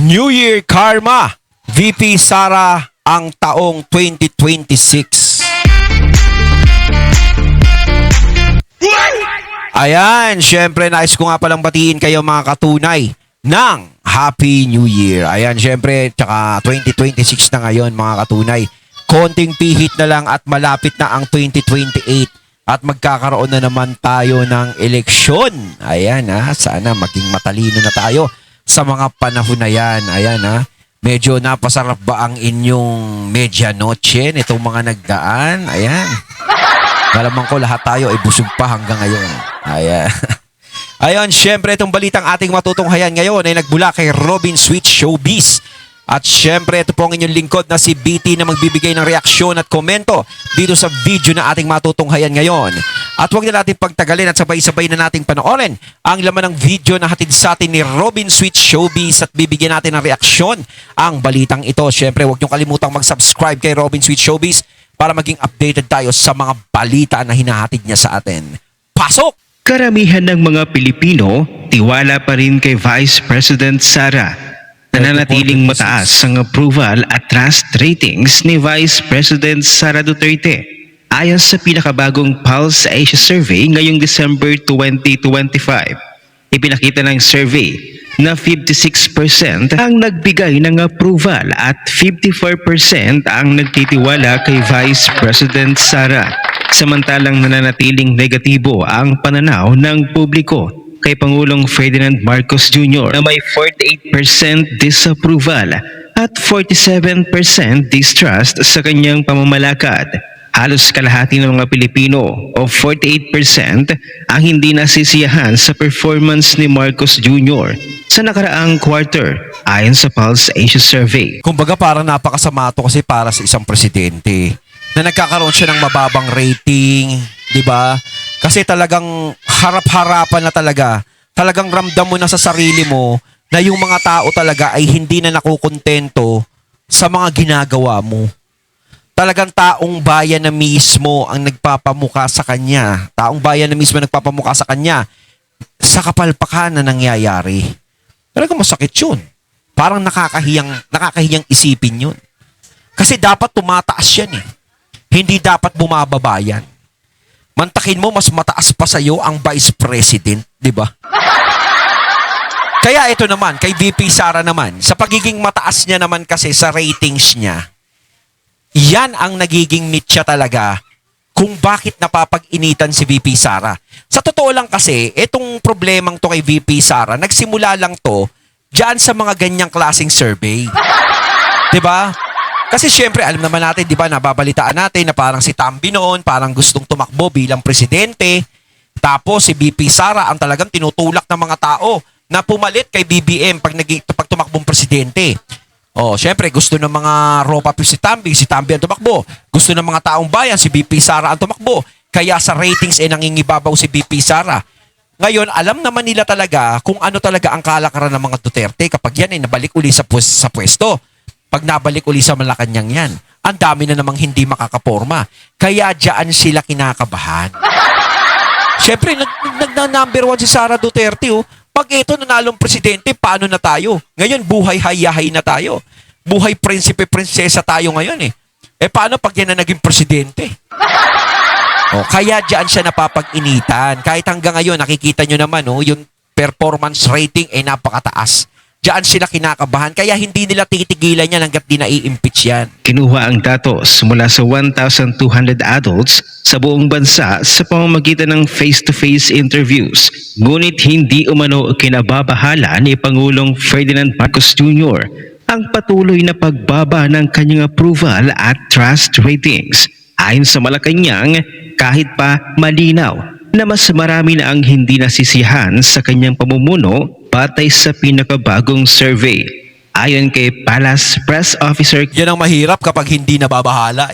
New Year Karma, VP Sara ang taong 2026. Ayan, syempre nais ko nga palang batiin kayo mga katunay ng Happy New Year. Ayan, syempre, tsaka 2026 na ngayon mga katunay. Konting pihit na lang at malapit na ang 2028 at magkakaroon na naman tayo ng eleksyon. Ayan sana maging matalino na tayo sa mga panahon na yan. Ayan medyo napasarap ba ang inyong medianoche nitong mga nagdaan? Ayan. Malamang ko lahat tayo ay busog pa hanggang ngayon. Ayan. Ayon, syempre itong balitang ating matutunghayan ngayon ay nagbula kay Robin Sweet Showbiz. At syempre ito po ang inyong lingkod na si BT na magbibigay ng reaksyon at komento dito sa video na ating matutunghayan ngayon. At huwag na natin pagtagalin at sabay-sabay na nating panoorin ang laman ng video na hatid sa atin ni Robin Sweet Showbiz at bibigyan natin ng reaksyon ang balitang ito. Syempre huwag niyong kalimutang mag-subscribe kay Robin Sweet Showbiz para maging updated tayo sa mga balita na hinahatid niya sa atin. Pasok! Karamihan ng mga Pilipino, tiwala pa rin kay Vice President Sara. Nananatiling mataas ang approval at trust ratings ni Vice President Sara Duterte. Ayon sa pinakabagong Pulse Asia Survey ngayong December 2025, ipinakita ng survey na 56% ang nagbigay ng approval at 54% ang nagtitiwala kay Vice President Sara. Samantalang nananatiling negatibo ang pananaw ng publiko kay Pangulong Ferdinand Marcos Jr. na may 48% disapproval at 47% distrust sa kanyang pamamalakad. Halos kalahati ng mga Pilipino o 48% ang hindi nasisiyahan sa performance ni Marcos Jr. sa nakaraang quarter ayon sa Pulse Asia Survey. Kumbaga parang napakasama to kasi para sa isang presidente na nagkakaroon siya ng mababang rating, di ba? Kasi talagang harap-harapan na talaga. Talagang ramdam mo na sa sarili mo na yung mga tao talaga ay hindi na nakukontento sa mga ginagawa mo. Talagang taong bayan na mismo ang nagpapamuka sa kanya. Taong bayan na mismo nagpapamuka sa kanya sa kapalpakan na nangyayari. Talagang masakit yun. Parang nakakahiyang isipin yun. Kasi dapat tumataas yan eh. Hindi dapat bumababa yan. Mantakin mo, mas mataas pa sa'yo ang Vice President, di ba? Kaya ito naman, kay VP Sara naman, sa pagiging mataas niya naman kasi sa ratings niya, yan ang nagiging mitya talaga kung bakit napapag-initan si VP Sara. Sa totoo lang kasi, itong problemang to kay VP Sara, nagsimula lang to dyan sa mga ganyang klaseng survey. Di ba? Kasi syempre, alam naman natin, di ba, nababalitaan natin na parang si Tamby noon, parang gustong tumakbo bilang presidente. Tapos si VP Sara ang talagang tinutulak ng mga tao na pumalit kay BBM pag tumakbong presidente. Oh, syempre, gusto ng mga ropa si Tamby ang tumakbo. Gusto ng mga taong bayan, si VP Sara ang tumakbo. Kaya sa ratings nangingibabaw si VP Sara. Ngayon, alam naman nila talaga kung ano talaga ang kalakaran ng mga Duterte kapag yan nabalik uli sa pwesto. Pag nabalik uli sa Malacanang yan, ang dami na namang hindi makakaporma. Kaya diyan sila kinakabahan. Siyempre, number one si Sara Duterte. Pag ito nanalong presidente, paano na tayo? Ngayon, buhay hayahay na tayo. Buhay prinsipe-prinsesa tayo ngayon . Paano pag yan na naging presidente? Kaya diyan siya napapag-initan. Kahit hanggang ngayon, nakikita nyo naman, yung performance rating ay napakataas. Diyan sila kinakabahan, kaya hindi nila titigilan yan hanggat di na-i-impeach yan. Kinuha ang datos mula sa 1,200 adults sa buong bansa sa pamamagitan ng face-to-face interviews. Ngunit hindi umano kinababahala ni Pangulong Ferdinand Marcos Jr. ang patuloy na pagbaba ng kanyang approval at trust ratings. Ayon sa Malacanang, kahit pa malinaw na mas marami na ang hindi nasisiyahan sa kanyang pamumuno batay sa pinakabagong survey. Ayon kay Palace Press Officer Yan ang mahirap kapag hindi nababahala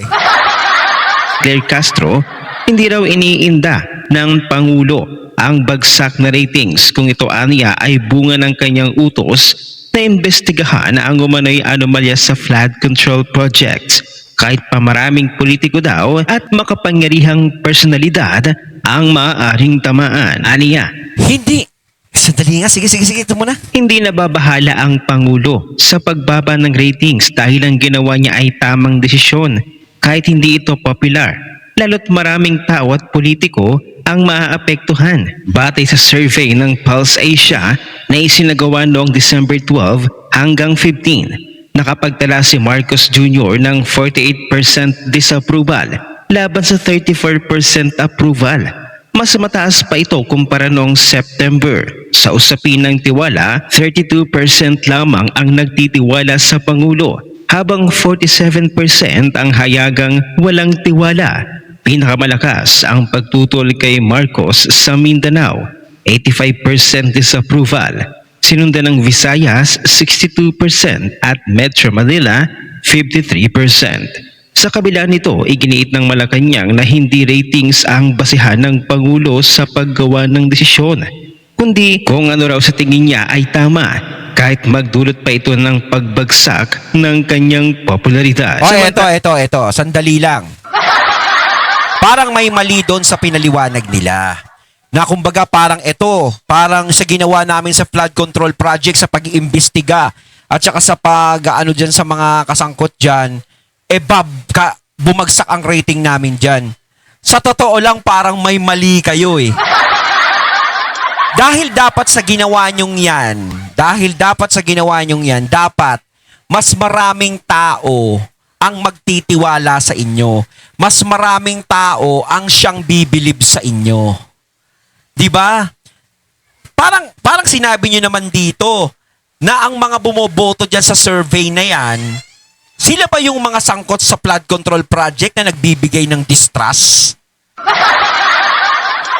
Claire Castro, hindi raw iniinda ng Pangulo ang bagsak na ratings kung ito aniya ay bunga ng kanyang utos na imbestigahan ang umano'y anomalya sa flood control project. Kahit pa maraming politiko daw at makapangyarihang personalidad ang maaaring tamaan. Aniya, Hindi. Sandali nga. Sige. Ito muna. Hindi nababahala ang Pangulo sa pagbaba ng ratings dahil ang ginawa niya ay tamang desisyon kahit hindi ito popular. Lalo't maraming tao at politiko ang maaapektuhan. Batay sa survey ng Pulse Asia na isinagawa noong December 12 hanggang 15, nakapagtala si Marcos Jr. ng 48% disapproval laban sa 34% approval. Mas mataas pa ito kumpara noong September. Sa usapin ng tiwala, 32% lamang ang nagtitiwala sa Pangulo, habang 47% ang hayagang walang tiwala. Pinakamalakas ang pagtutol kay Marcos sa Mindanao, 85% disapproval. Sinundan ng Visayas, 62% at Metro Manila, 53%. Sa kabila nito, iginiit ng Malacanang na hindi ratings ang basihan ng Pangulo sa paggawa ng desisyon, kundi kung ano raw sa tingin niya ay tama, kahit magdulot pa ito ng pagbagsak ng kanyang popularidad. Ito. Sandali lang. Parang may mali doon sa pinaliwanag nila. Na kumbaga parang sa ginawa namin sa flood control project, sa pag-iimbestiga, at saka sa pag-ano dyan sa mga kasangkot dyan, bumagsak ang rating namin dyan. Sa totoo lang, parang may mali kayo eh. Dahil dapat sa ginawa nyong yan, dapat mas maraming tao ang magtitiwala sa inyo. Mas maraming tao ang siyang bibilib sa inyo. 'Di ba? Parang sinabi nyo naman dito na ang mga bumoboto dyan sa survey na yan, sila ba yung mga sangkot sa flood control project na nagbibigay ng distrust?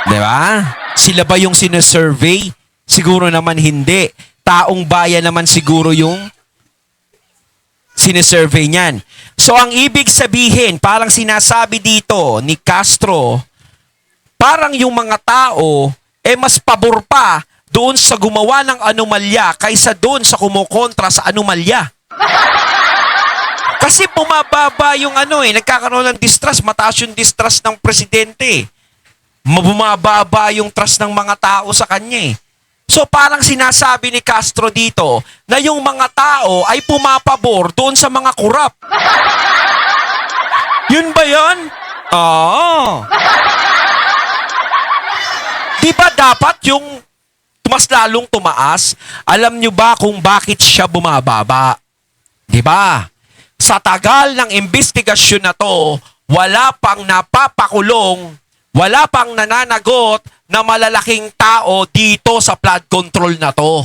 Di ba? Sila ba yung sinesurvey? Siguro naman hindi. Taong bayan naman siguro yung sinesurvey niyan. So ang ibig sabihin, parang sinasabi dito ni Castro, parang yung mga tao mas pabor pa doon sa gumawa ng anomalya kaysa doon sa kumukontra sa anomalya. Kasi bumababa yung nagkakaroon ng distrust, mataas yung distrust ng presidente. Bumababa yung trust ng mga tao sa kanya. So parang sinasabi ni Castro dito na yung mga tao ay pumapabor doon sa mga kurap. Yun ba yun? Oo. Di ba dapat yung mas lalong tumaas? Alam nyo ba kung bakit siya bumababa? Di ba? Sa tagal ng investigasyon na to, wala pang napapakulong, wala pang nananagot na malalaking tao dito sa flood control na to.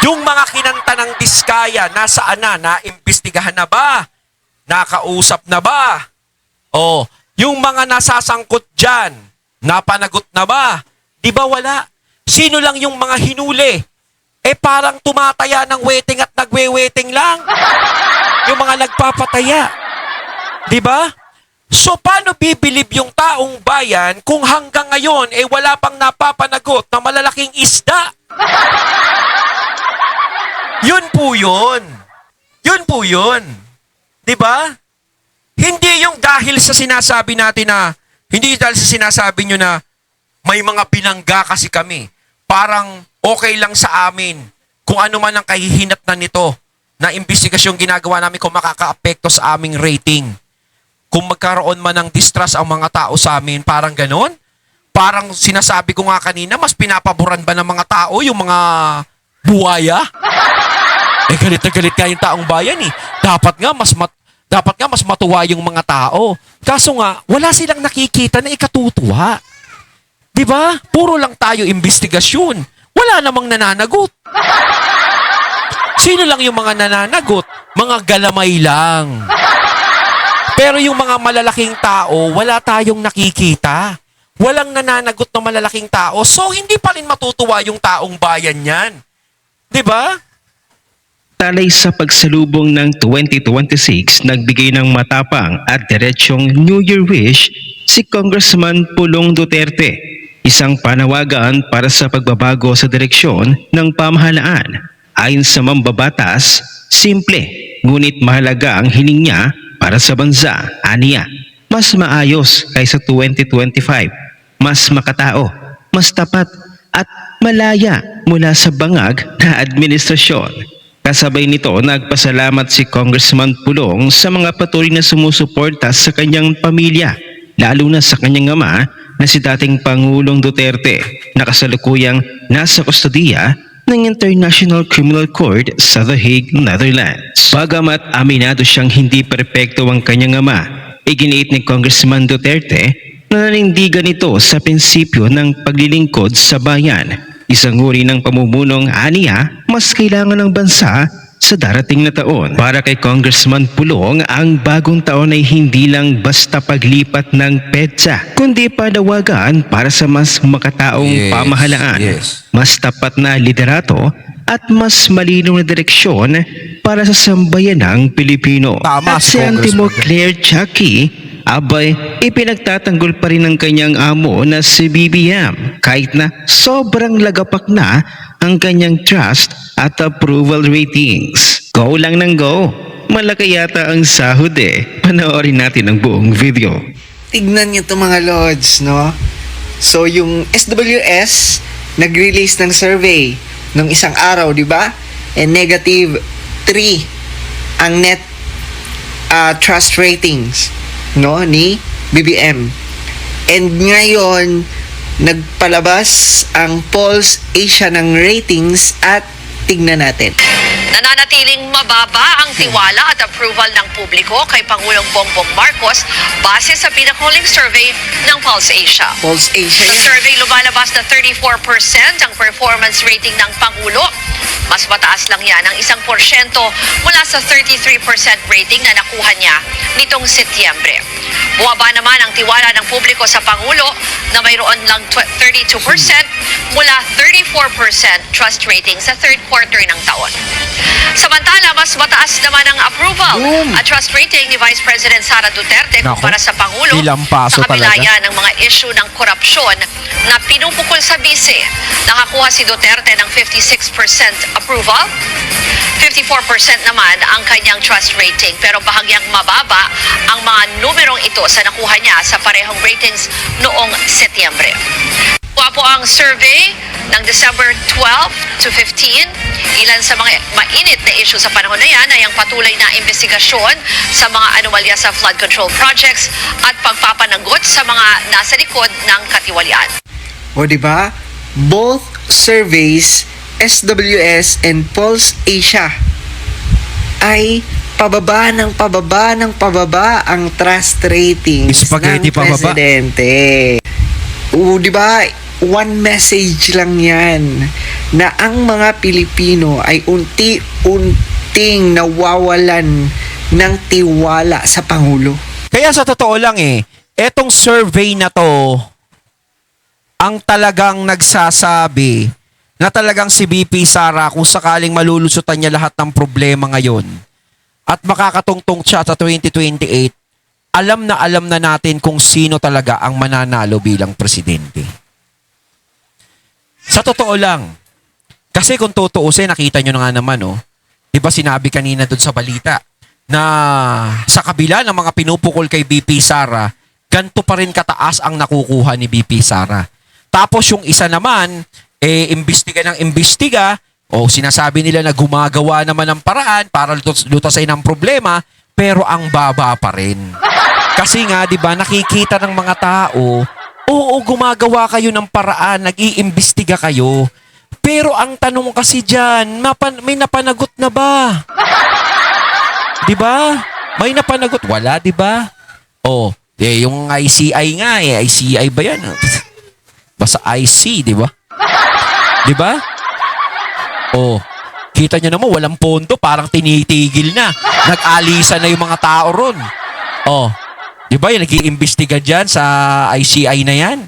Yung mga kinanta ng Diskaya, nasaan na? Naimbestigahan na ba? Nakausap na ba? O, yung mga nasasangkot dyan, napanagot na ba? Di ba wala? Sino lang yung mga hinuli? Parang tumataya ng waiting at nagwe-waiting lang. Yung mga nagpapataya. Di ba? So, paano bibilib yung taong bayan kung hanggang ngayon, wala pang napapanagot na malalaking isda? Yun po yun. Yun po yun. Di ba? Hindi yung dahil sa sinasabi natin na, hindi dahil sa sinasabi nyo na may mga binangga kasi kami. Parang okay lang sa amin kung ano man ang kahihinatnan nito na investigasyong ginagawa namin kung makaka-apekto sa aming rating. Kung magkaroon man ng distrust ang mga tao sa amin, parang ganon. Parang sinasabi ko nga kanina, mas pinapaboran ba ng mga tao yung mga buwaya? Galit na galit nga yung taong bayan eh. Dapat nga mas matuwa yung mga tao. Kaso nga, wala silang nakikita na ikatutuwa. Diba? Puro lang tayo investigasyon. Wala namang nananagot. Sino lang yung mga nananagot? Mga galamay lang. Pero yung mga malalaking tao, wala tayong nakikita. Walang nananagot na malalaking tao. So, hindi pa rin matutuwa yung taong bayan yan. Diba? Talay sa pagsalubong ng 2026, nagbigay ng matapang at diretsyong New Year wish si Congressman Pulong Duterte. Isang panawagan para sa pagbabago sa direksyon ng pamahalaan. Ayon sa mambabatas, simple ngunit mahalaga ang hiling niya para sa bansa. Aniya, mas maayos kaysa 2025, mas makatao, mas tapat at malaya mula sa bangag na administrasyon. Kasabay nito, nagpasalamat si Congressman Pulong sa mga patuloy na sumusuporta sa kanyang pamilya, lalo na sa kanyang ama na si dating Pangulong Duterte na kasalukuyang nasa kustodiya ng International Criminal Court sa The Hague, Netherlands. Bagamat aminado siyang hindi perpekto ang kanyang ama, iginiit ni Congressman Duterte na nanindigan ito sa prinsipyo ng paglilingkod sa bayan. Isang uri ng pamumunong aniya mas kailangan ng bansa sa darating na taon. Para kay Congressman Pulong, ang bagong taon ay hindi lang basta paglipat ng petsa, kundi panawagan para sa mas makataong pamahalaan, mas tapat na liderato at mas malinaw na direksyon para sa sambayanang Pilipino. Tama At si si Antimo Congressman. Claire Chucky, abay, ipinagtatanggol pa rin ng kanyang amo na si BBM kahit na sobrang lagapak na ang kanyang trust at approval ratings. Go lang ng go. Malaki yata ang sahod eh. Panoorin natin ang buong video. Tignan nyo to mga lords, no? So, yung SWS, nag-release ng survey nung isang araw, di ba? And negative 3 ang net trust ratings, no? Ni BBM. And ngayon, nagpalabas ang Pulse Asia ng ratings at tignan natin. Nananatiling mababa ang tiwala at approval ng publiko kay Pangulong Bongbong Marcos base sa pinakahuling survey ng Pulse Asia. Pulse Asia Sa yan. survey, lumalabas na 34% ang performance rating ng Pangulo. Mas mataas lang yan ang 1% mula sa 33% rating na nakuha niya nitong Setyembre. Buwaba naman ang tiwala ng publiko sa Pangulo na mayroon lang 32% mula 34% trust rating sa third quarter ng taon. Samantala, mas mataas naman ang approval Boom! at trust rating ni Vice President Sara Duterte Nako, kumpara sa Pangulo ilang paso sa kabila talaga. yan ng mga issue ng korupsyon na pinupukol sa bise. Nakakuha si Duterte ng 56% approval, 54% naman ang kanyang trust rating, pero bahagyang mababa ang mga numerong ito sa nakuha niya sa parehong ratings noong Setyembre. Kuha po ang survey ng December 12 to 15. Ilan sa mga mainit na issue sa panahon na yan ay ang patuloy na investigasyon sa mga anomalya sa flood control projects at pagpapanagot sa mga nasa likod ng katiwalian. O, di ba? Both surveys, SWS and Pulse Asia, ay pababa ng pababa ang trust ratings Spaghetti ng pababa. presidente. O, di ba? One message lang yan na ang mga Pilipino ay unti-unting nawawalan ng tiwala sa Pangulo. Kaya sa totoo lang etong survey na to ang talagang nagsasabi na talagang si BP Sara kung sakaling malulusutan niya lahat ng problema ngayon at makakatungtong siya sa 2028, alam na natin kung sino talaga ang mananalo bilang presidente. Sa totoo lang, kasi kung tutuusin, nakita nyo na nga naman, di ba sinabi kanina doon sa balita, na sa kabila ng mga pinupukol kay BP Sara, ganito pa rin kataas ang nakukuha ni BP Sara. Tapos yung isa naman, imbestiga ng imbestiga, o sinasabi nila na gumagawa naman ng paraan para lutasin ang problema, pero ang baba pa rin. Kasi nga, di ba, nakikita ng mga tao, oo, gumagawa kayo ng paraan, nag-iimbestiga kayo. Pero ang tanong kasi dyan, may napanagot na ba? Di ba? May napanagot. Wala, di ba? Oh, yung ICI nga, ICI ba yan? Basta IC, di ba? Di ba? Oh, kita nyo naman, walang pondo, parang tinitigil na. Nag-alisa na yung mga tao ron. Oh, di ba yung nag-iimbestiga dyan sa ICI na yan?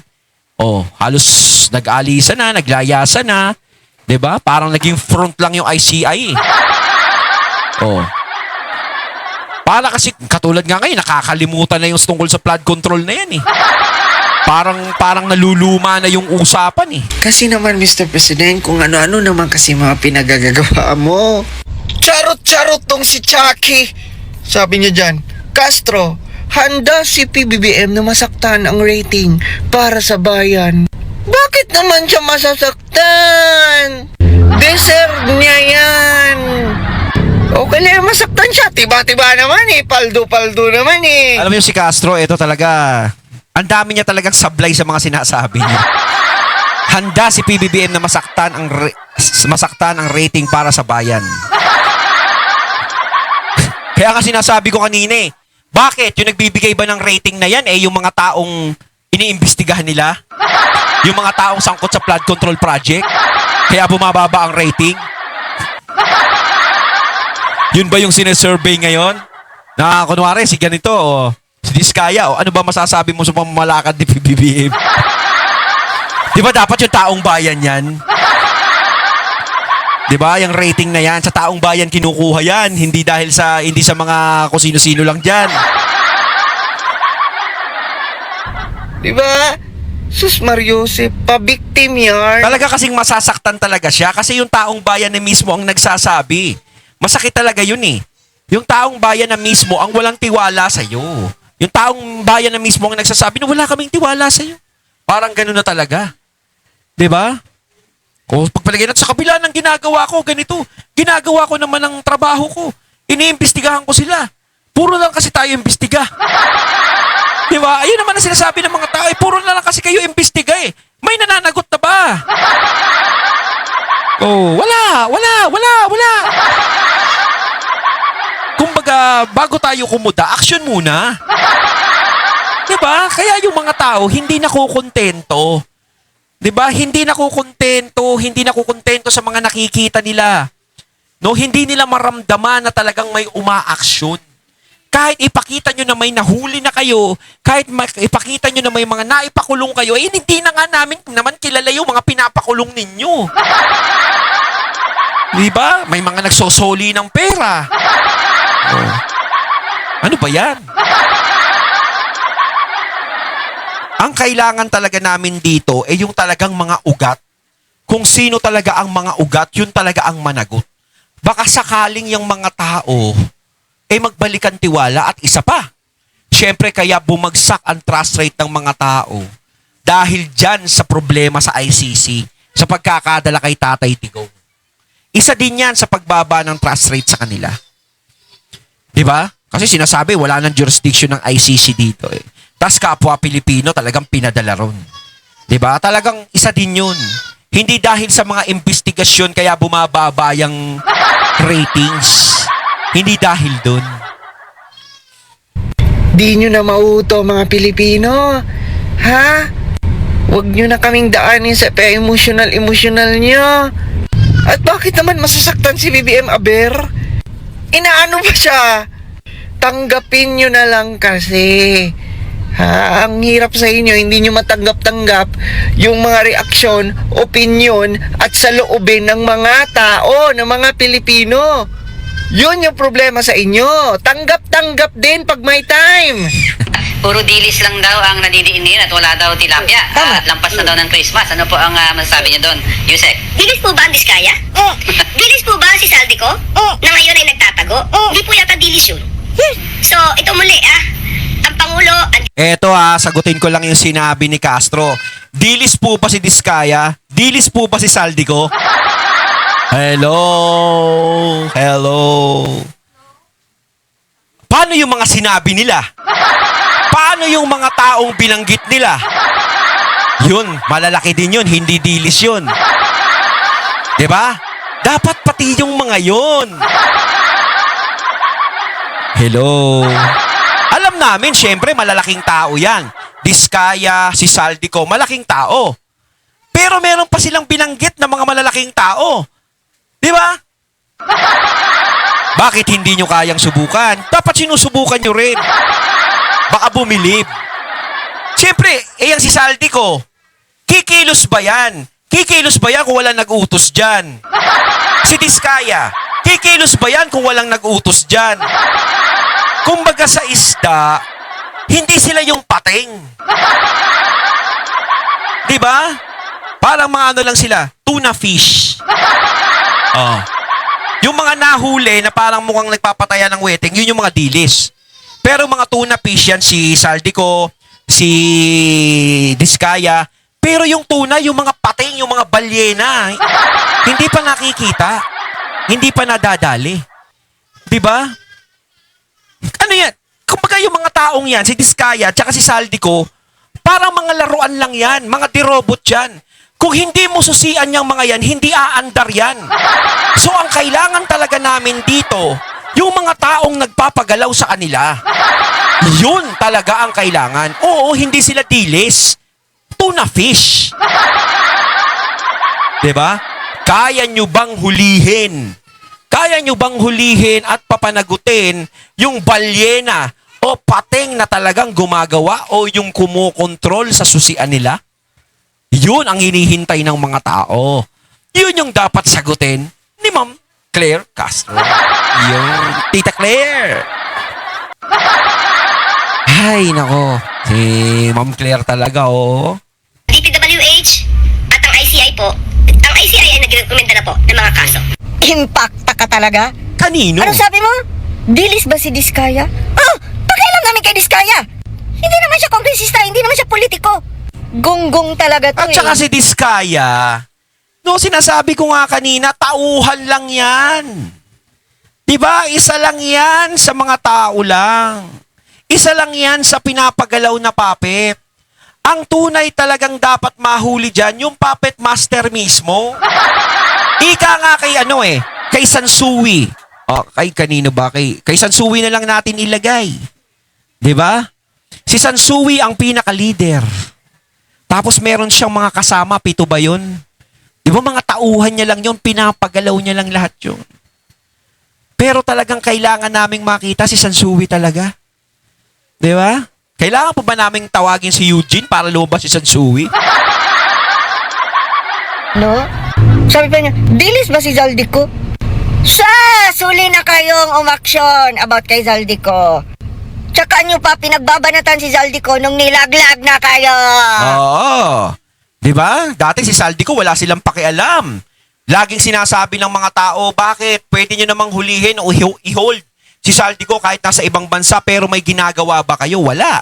Oh, halos nag-alisa na, naglayasa na. Di ba? Parang naging front lang yung ICI. Oh. Para kasi, katulad nga ngayon, nakakalimutan na yung tungkol sa flood control na yan Parang naluluma na yung usapan Kasi naman, Mr. President, kung ano-ano naman kasi mga pinagagagawa mo. Charot-charot tong si Chucky. Sabi niya dyan, Castro, handa si PBBM na masaktan ang rating para sa bayan. Ba? bakit naman siya masasaktan? Deserve niya yan. Okay lang masaktan siya. Tiba-tiba naman eh. Paldo-paldo naman eh. Alam mo yung si Castro, ito talaga, ang dami niya talagang sablay sa mga sinasabi niya. Handa si PBBM na masaktan ang rating para sa bayan. Kaya nga sinasabi ko kanina eh, bakit yung nagbibigay ba ng rating na yan yung mga taong iniimbestigahan nila? Yung mga taong sangkot sa flood control project? Kaya bumababa ang rating? Yun ba yung sinesurvey ngayon? Na kunwari, si ganito, si Diskaya, ano ba masasabi mo sa pamamalakad ni PBBM? Di ba dapat yung taong bayan yan? Di ba? Yung rating na yan, sa taong bayan kinukuha yan, hindi sa mga kung sino-sino lang dyan. Di ba? Sus Mariosep, pa-victim yan. Talaga kasing masasaktan talaga siya kasi yung taong bayan na mismo ang nagsasabi. Masakit talaga yun eh. Yung taong bayan na mismo ang walang tiwala sa'yo. Yung taong bayan na mismo ang nagsasabi na wala kaming tiwala sa'yo. Parang gano'n na talaga. Diba? O pagpalagay natin sa kabila ng ginagawa ko, ganito. Ginagawa ko naman ang trabaho ko. Iniimbestigahan ko sila. Puro lang kasi tayo imbestiga. Diba? Ayun naman ang sinasabi ng mga tao. Puro na lang kasi kayo imbestiga eh. May nananagot na ba? Oh, wala. Kumbaga, bago tayo kumuda, action muna. Diba? Kaya yung mga tao, hindi nakukontento. Diba? Hindi nakukontento sa mga nakikita nila. No, hindi nila maramdaman na talagang may umaaksyon. Kahit ipakita nyo na may nahuli na kayo, kahit ipakita nyo na may mga naipakulong kayo, hindi na nga naman kilala yung mga pinapakulong ninyo. Diba? May mga nagsosoli ng pera. Oh. Ano ba yan? Ang kailangan talaga namin dito yung talagang mga ugat. Kung sino talaga ang mga ugat, yun talaga ang managot. Baka sakaling yung mga tao magbalikan tiwala at isa pa. Siyempre kaya bumagsak ang trust rate ng mga tao dahil dyan sa problema sa ICC, sa pagkakadala kay Tatay Digong. Isa din yan sa pagbaba ng trust rate sa kanila. Diba? Kasi sinasabi wala nang jurisdiction ng ICC dito eh. Tas kapwa Pilipino talagang pinadala ron. Diba? Talagang isa din yun. Hindi dahil sa mga investigasyon kaya bumababa yung ratings. Hindi dahil dun. Di nyo na mauto mga Pilipino. Ha? Huwag nyo na kaming daanin sa emotional nyo. At bakit naman masasaktan si BBM Aber? Inaano ba siya? Tanggapin nyo na lang kasi. Ha, ang hirap sa inyo, hindi nyo matanggap-tanggap yung mga reaksyon, opinion, at saloobin ng mga tao, ng mga Pilipino. Yun yung problema sa inyo. Tanggap-tanggap din pag may time. Puro dilis lang daw ang nadidiinin at wala daw tilapia. Tama. Lampas na daw ng Christmas. Ano po ang masasabi niyo doon, Yusek? Dilis po ba ang Diskaya? Dilis po ba si Saldico? Na ngayon ay nagtatago? Hindi po yata dilis yun. So, ito muli ang Pangulo, Eto sagutin ko lang yung sinabi ni Castro. Dilis po ba si Diskaya? Dilis po ba si Saldico? Hello? Paano yung mga sinabi nila? Paano yung mga taong binanggit nila? Yun, malalaki din yun, hindi dilis yun. Diba? Dapat pati yung mga yun. Hello? Alam namin, syempre, malalaking tao yan. Diskaya, si Saldico, malaking tao. Pero meron pa silang binanggit na mga malalaking tao. Di ba? Bakit hindi nyo kayang subukan? Dapat sinusubukan nyo rin. Baka bumilib. Siyempre, yung si Saldico, kikilos ba yan? Kikilos ba yan kung walang nag-utos dyan? Si Diskaya, kikilos ba yan kung walang nag-utos dyan? Kumbaga sa isda, hindi sila yung pating. Di ba? Parang mga ano lang sila, tuna fish. Oh. Yung mga nahuli na parang mukhang nagpapataya ng wedding, yun yung mga dilis. Pero mga tuna fish yan, si Saldico, si Diskaya, Pero yung tunay, yung mga pating, yung mga balyena, hindi pa nakikita. Hindi pa nadadali. Di ba? Ano yan? Kumbaga yung mga taong yan, si Diskaya at si Saldico, parang mga laruan lang yan, mga dirobot yan. Kung hindi mo susian yung mga yan, hindi aandar yan. So ang kailangan talaga namin dito, yung mga taong nagpapagalaw sa kanila. Yun talaga ang kailangan. Oo, hindi sila dilis. Tuna fish. Diba? Kaya nyo bang hulihin? Kaya nyo bang hulihin at papanagutin yung balyena o pating na talagang gumagawa o yung kumukontrol sa susian nila? Yun ang hinihintay ng mga tao. Yun yung dapat sagutin ni Ma'am Claire Castro. Yun. Tita Claire. Ay, nako. Si Ma'am Claire talaga, oh. DPWH at ang ICI po, ang ICI ay nagrekomenda na po ng mga kaso. Impacta ka talaga? Kanino? Ano sabi mo? Dilis ba si Diskaya? Oh, pakialam namin kay Diskaya. Hindi naman siya kongresista, hindi naman siya politiko. Gonggong talaga to At saka si Diskaya, no, sinasabi ko nga kanina, tauhan lang yan. Diba? Isa lang yan sa mga tao lang. Isa lang yan sa pinapagalaw na puppet. Ang tunay talagang dapat mahuli dyan, yung puppet master mismo. Ika nga kay kay Sansui. O, kay kanino ba? Kay Sansui na lang natin ilagay. Diba? Si Sansui ang pinaka-leader. Tapos meron siyang mga kasama, 7 ba yun? Di ba mga tauhan niya lang yun, pinapagalaw niya lang lahat yun. Pero talagang kailangan naming makita si Sansui talaga. Di ba? Kailangan pa ba naming tawagin si Eugene para lumabas si Sansui? No? Sabi pa niya, dilis ba si Zaldico? Suli na kayong umaksyon about kay Zaldico. Tsaka nyo pa pinagbabanatan si Zaldico nung nilaglag na kayo. Oo. Di ba? Dati si Saldico wala silang pakialam. Laging sinasabi ng mga tao, bakit? Pwede nyo namang hulihin o i-hold si Saldico kahit nasa ibang bansa pero may ginagawa ba kayo? Wala.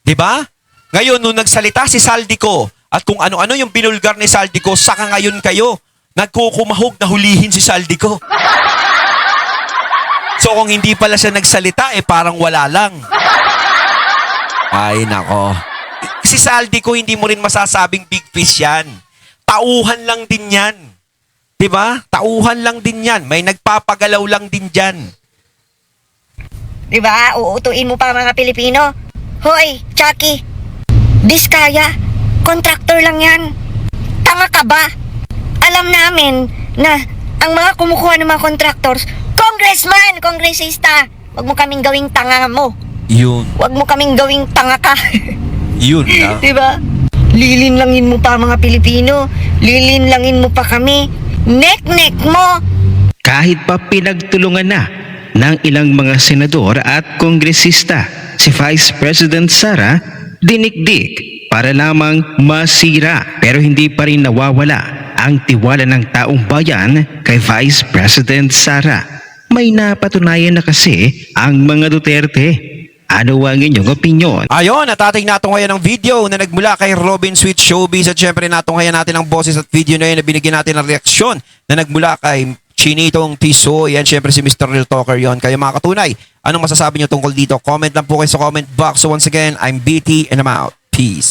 Di ba? Ngayon, nung nagsalita si Saldico at kung ano-ano yung binulgar ni Saldico, saka ngayon kayo nagkukumahog na hulihin si Saldico. So kung hindi pala siya nagsalita, parang wala lang. Ay, nako. Si Saldico, hindi mo rin masasabing big fish yan. Tauhan lang din yan. Diba? Tauhan lang din yan. May nagpapagalaw lang din dyan. Diba? Uutuin mo pa mga Pilipino. Hoy, Chucky. Diskaya. Contractor lang yan. Tanga ka ba? Alam namin na ang mga kumukuha ng mga contractors, congressman, kongresista. Huwag mo kaming gawing tanga mo. Yun. Huwag mo kaming gawing tanga ka. Yun na. Diba? Lilinlangin mo pa mga Pilipino. Lilinlangin mo pa kami. Nek-nek mo. Kahit pa pinagtulungan na ng ilang mga senador at kongresista si Vice President Sara dinikdik para lamang masira pero hindi pa rin nawawala ang tiwala ng taong bayan kay Vice President Sara. May napatunayan na kasi ang mga Duterte. Ano ang inyong opinyon? Ayon, at ating natunghayan ng video na nagmula kay Robin Sweet Showbiz at syempre natunghayan natin ang boses at video na yun na binigyan natin ng reaksyon na nagmula kay Chinitong Tiso. Yan, syempre si Mr. Real Talker yon. Kayo mga katunay, anong masasabi nyo tungkol dito? Comment lang po kayo sa comment box. So once again, I'm BT and I'm out. Peace.